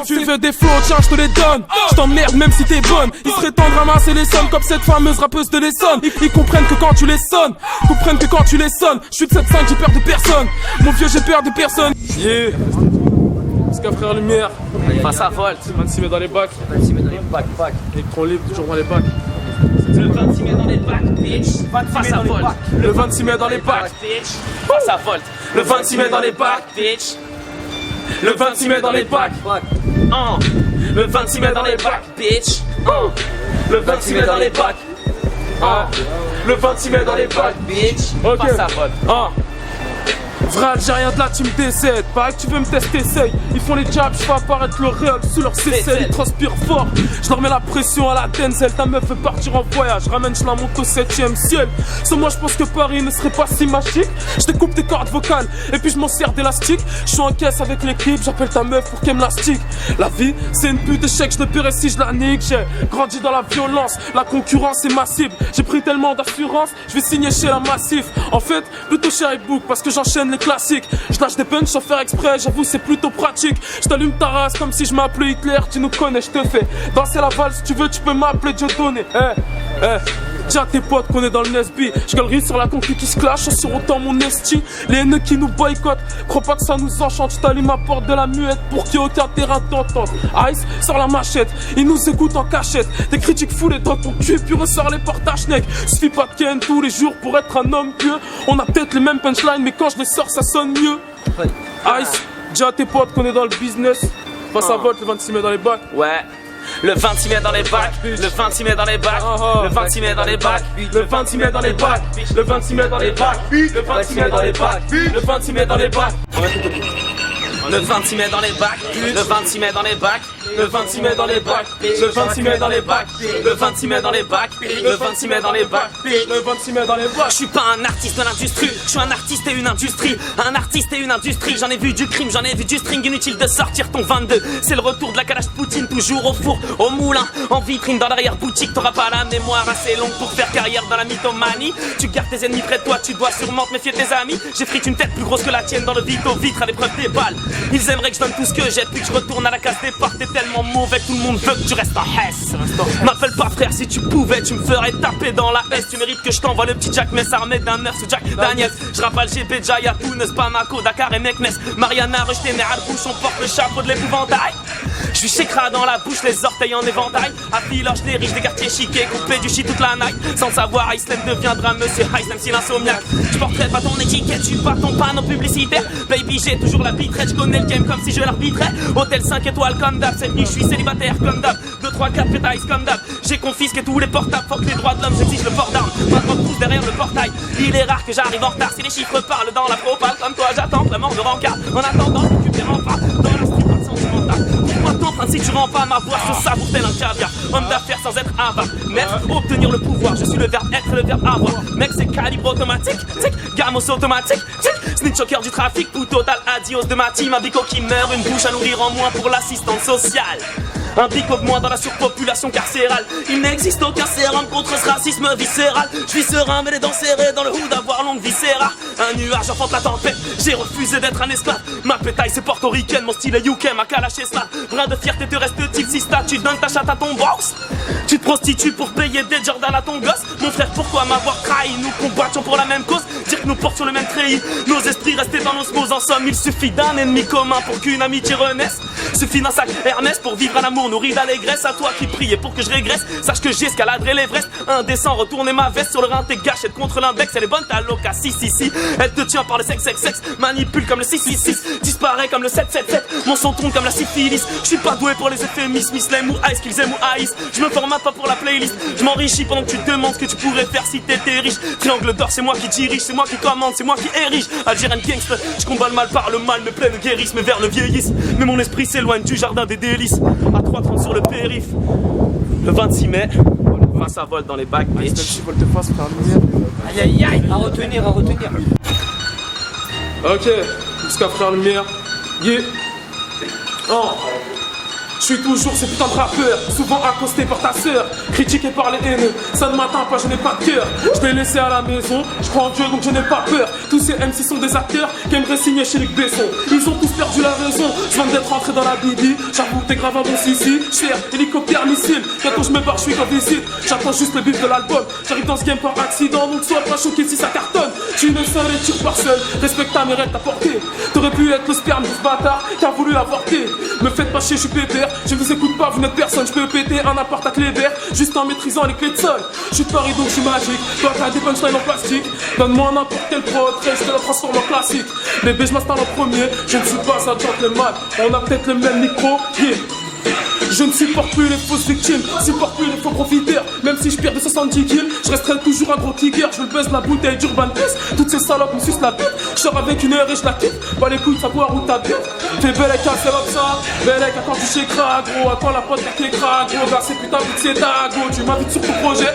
Tu veux des flots, tiens, je te les donne. Je t'emmerde même si t'es bonne. Ils seraient temps de ramasser les sommes comme cette fameuse rappeuse de l'Essonne. Ils comprennent que quand tu les sonnes, je suis de 7-5, j'ai peur de personne. Mon vieux, j'ai peur de personne. Yeah. Ska frère lumière. Face à Volt. 26 mètres dans les bacs. 26 mètres dans les bacs, Électron libre, toujours dans les bacs. Le 26 mètres dans les bacs, bitch. Face à Volt. Le 26 mètres dans les bacs, bitch. Face à Volt. Le 26 mètres dans les bacs, bitch. Le 26 mètres dans les bacs. Le 26 mètres dans les bacs, bitch. Le 26 mètres dans les bacs. Le 26 mètres dans les bacs, bitch. Ok. Face à Volt. Vrai Algérien de là, tu me décèdes. Pareil que tu veux me tester, essaye. Ils font les jabs, je fais apparaître le réel sous leur cécelle. Ils transpirent fort, je leur mets la pression à la Denzel. Ta meuf veut partir en voyage, ramène, je la monte au 7ème ciel. Sans moi, je pense que Paris ne serait pas si magique. Je découpe tes cordes vocales et puis je m'en sers d'élastique. Je suis en caisse avec l'équipe, j'appelle ta meuf pour qu'elle me la stick. La vie, c'est une pute d'échec, je ne paierai si je la nique. J'ai grandi dans la violence, la concurrence est massive. J'ai pris tellement d'assurance, je vais signer chez la Massif. En fait, plutôt chez iBook parce que j'enchaîne les classiques. Je lâche des punchs sans faire exprès, j'avoue c'est plutôt pratique. Je t'allume ta race comme si je m'appelais Hitler. Tu nous connais, je te fais danser la valse. Si tu veux, tu peux m'appeler Dieudonné. Dis à tes potes qu'on est dans le Nesby. Je galerie sur la concu qui se clash sur autant mon esti. Les haineux qui nous boycottent, crois pas que ça nous enchante. Je t'allume à porte de la muette pour qu'il y ait aucun terrain d'entente. Ice sort la machette, ils nous écoutent en cachette. Des critiques foulées dans ton cul puis ressort les portages neck. Suffit pas de ken tous les jours pour être un homme pieux. On a peut-être les mêmes punchlines mais quand je les sors ça sonne mieux. Ice, dis à tes potes qu'on est dans le business. Face à Volt, le 26 mètres dans les bacs. Ouais. Le 26 mètres dans les bacs, le 26 mètres dans les bacs, le 26 mètres dans les bacs, le 26 mètres dans les bacs, le 26 mètres dans les bacs, le 26 mètres dans les bacs, le 26 mètres dans les bacs. Le 26 mètres dans les bacs, le 26 mètres dans les bacs, le 26 mètres dans les bacs, le 26 mètres dans les bacs, le 26 mètres dans les bacs, le 26 mètres dans les bacs, le 26 mètres dans les bacs. Je suis pas un artiste de l'industrie, je suis un artiste et une industrie. Un artiste et une industrie, j'en ai vu du crime, j'en ai vu du string. Inutile de sortir ton 22, c'est le retour de la calage Poutine. Toujours au four, au moulin, en vitrine, dans l'arrière-boutique. T'auras pas la mémoire assez longue pour faire carrière dans la mythomanie. Tu gardes tes ennemis près de toi, tu dois sûrement te méfier de tes amis. J'ai frite une tête plus grosse que la tienne dans le vito-vitre à l'épreuve des balles. Ils aimeraient que je donne tout ce que j'ai, puis que je retourne à la case départ. T'es tellement mauvais que tout le monde veut que tu restes en Hesse. M'appelle pas frère, si tu pouvais, tu me ferais taper dans la S. Tu mérites que je t'envoie le petit Jack Mess armé d'un nerf sous Jack Daniels. Je rappelle GP, Jaya, Tunis, Bamako, Dakar et Meknes. Mariana, rejeté, mais à la bouche, on porte le chapeau de l'épouvantail. Je suis chécra dans la bouche, les orteils en éventail. Affiloche les riches des quartiers chiqués, coupé du shit toute la night. Sans savoir, Iceland deviendra monsieur Iceland si l'insomniaque. Je porterai pas ton étiquette, je suis pas ton panneau publicitaire. Baby, j'ai toujours la bitrette, je connais le game comme si je l'arbitrais. Hôtel 5 étoiles comme d'hab, cette nuit je suis célibataire comme d'hab. 2, 3, 4 pétailles comme d'hab. J'ai confisqué tous les portables, fuck les droits de l'homme, j'exige le port d'armes. Maintenant pousse derrière le portail. Il est rare que j'arrive en retard, si les chiffres parlent dans la propale. Comme toi, j'attends vraiment de rencard. En attendant, tu te rends pas dans la street pas sentimentale. Pourquoi t'empruntes si tu rends pas ma voix se savoure tel un caviar. Homme d'affaires sans être avare. Maître, obtenir le pouvoir. Je suis le verbe être, le verbe avoir. Mec, c'est calibre automatique. Tic, gamos automatique. Tic, snitch au cœur du trafic. Tout total, adios de ma team. Un bico qui meurt, une bouche à nourrir en moins pour l'assistante sociale. Un bico de moins dans la surpopulation carcérale. Il n'existe aucun sérum contre ce racisme viscéral. Je suis serein mais les dents serrées dans le hood d'avoir longue viscéra. Un nuage enfante la tempête, j'ai refusé d'être un esclave. Ma pétaille c'est portoricaine, mon style est UK, ma calache est slave. Brin de fierté te reste-t-il si tu donnes ta chatte à ton boss? Tu te prostitues pour payer des Jordan à ton gosse. Mon frère pourquoi m'avoir trahi? Nous combattions pour la même cause, dire que nous portions le même treillis. Nos esprits restaient dans l'osmose, en somme il suffit d'un ennemi commun pour qu'une amitié renaisse. Suffit d'un sac Hermès pour vivre un amour nourri d'allégresse. À toi qui priais pour que je régresse, sache que j'escaladerai l'Everest. Indécent, retourner ma veste sur le rein, t'es gâchette contre l'index. Elle est bonne ta loca, si. Elle te tient par le sexe, manipule comme le 666, disparaît comme le 777. Mon son tourne comme la syphilis. Je suis pas doué pour les euphémismes, Islam ou Ice, qu'ils aiment ou haïssent. Je me formate pas pour la playlist, je m'enrichis pendant que tu te demandes ce que tu pourrais faire si t'étais riche. Triangle d'or, c'est moi qui dirige, c'est moi qui commande, c'est moi qui érige. Algérienne gangster, je combat le mal par le mal, me plaît de guérisme vers le vieillisme. Mais mon esprit s'éloigne du jardin des délices. À 3:30 sur le périph', le 26 mai, face à Volt dans les bacs, bitch. Aïe aïe aïe, à retenir. Ok, jusqu'à frère lumière. Yeah. Oh. Je suis toujours ce putain de rappeur, souvent accosté par ta sœur. critiqué par les haineux. Ça ne m'atteint pas, je n'ai pas de cœur. Je l'ai laissé à la maison, je crois en Dieu donc je n'ai pas peur. Tous ces MC sont des acteurs qui aimeraient signer chez Luc Besson. Ils ont tous perdu la raison, je viens d'être rentré dans la Bibi. J'avoue t'es grave un bon sissi, cher, hélicoptère, missile. Bientôt je me barre, je suis qu'en visite. J'attends juste le bif de l'album. J'arrive dans ce game par accident, donc sois pas choqué si ça cartonne. Tu ne seul et tire par seul, respecte ta mère et ta portée. T'aurais pu être le sperme de ce bâtard qui a voulu avorter. Me faites pas chier, je suis pépère, je vous écoute pas, vous n'êtes personne. Je peux péter un appart à Clébert, juste en maîtrisant les clés de sol. Je suis de Paris donc je suis magique, toi t'as des punchlines en plastique. Donne-moi n'importe quel prod, je te la transforme en classique. Bébé je m'installe en premier, je ne suis pas un gentleman. On a peut-être le même micro, yeah. Je ne supporte plus les fausses victimes, supporte plus les faux profiteurs. Même si je perds de 70 kills, je resterai toujours un gros tigre. Je veux le buzz de la bouteille d'Urban Peace. Toutes ces salopes me sucent la bite. Je sors avec une heure et je la quitte. Pas les couilles de savoir où t'habites. Fais belle avec un seul ça. Belle avec quand tu chez crack, gros. À quand la pote avec les cracks, gros. Gars, c'est putain, vite c'est ta go. Tu m'invites sur ton projet.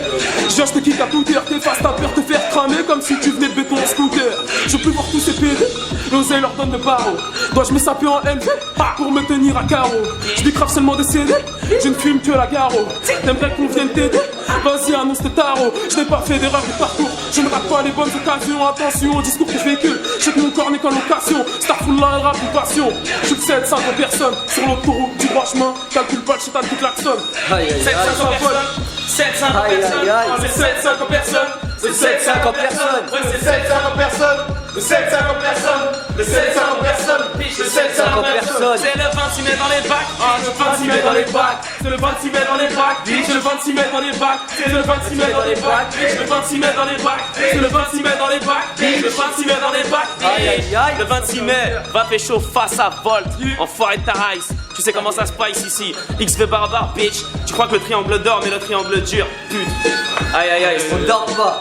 Je te kick à toute heure. T'effaces ta peur, te faire cramer comme si tu venais de béton en scooter. Je peux voir tous ces PD. L'oseille leur donne le barreau. Dois-je me saper en LV pour me tenir à carreau? Je décrave seulement des CD. Je ne fume que la garo. T'aimerais qu'on vienne t'aider? Vas-y, annonce tes tarots. Je n'ai pas fait d'erreur de parcours. Je ne rate pas les bonnes occasions. Attention au discours que je véhicule. Je sais que mon corps n'est qu'en location. Starfullah et rap une passion. Je suis 7-5 personnes sur l'autoroute du droit chemin. Calcule pas le chétan qui klaxonne. 7-5 personnes. 7-5 personnes. C'est 7-50 personnes. C'est 7-50 personnes. Le 7-50 personnes. Le 7-50 personnes. Le 7-50 personnes. C'est le 26 mai dans les bacs. Ah, le 26 mai dans les bacs. C'est le 26 mai dans les bacs. C'est le 26 mai dans les bacs. C'est le 26 mai dans les bacs. C'est le 26 mai dans les bacs. C'est le 26 mai dans les bacs. Le 26 mai dans les bacs. Aïe aïe aïe. Le 26 mai, va pécho face à Volt. Enfoiré de ta race. Tu sais comment ça se passe ici. XV barbare, bitch. Tu crois que le triangle dort, mais le triangle dur. Pute. Aïe aïe aïe. On dort pas.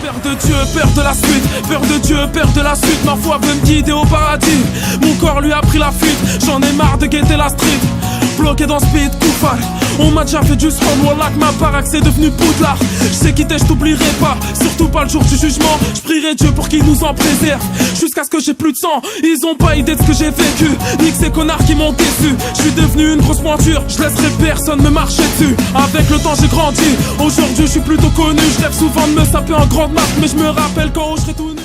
Père de Dieu, peur de la suite, peur de Dieu, peur de la suite. Ma foi veut me guider au paradis. Mon corps lui a pris la fuite, j'en ai marre de guetter la street. Bloqué dans Speed, Koufar. On m'a déjà fait du spawn, wallah que ma baraque c'est devenu Poudlard. Je sais quitter, je t'oublierai pas, surtout pas le jour du jugement. Je prierai Dieu pour qu'il nous en préserve, jusqu'à ce que j'ai plus de sang. Ils ont pas idée de ce que j'ai vécu, nique ces connards qui m'ont déçu. Je suis devenu une grosse pointure, je laisserai personne me marcher dessus. Avec le temps j'ai grandi, aujourd'hui je suis plutôt connu. Je rêve souvent de me saper en grande marque, mais je me rappelle quand je serai tout nu.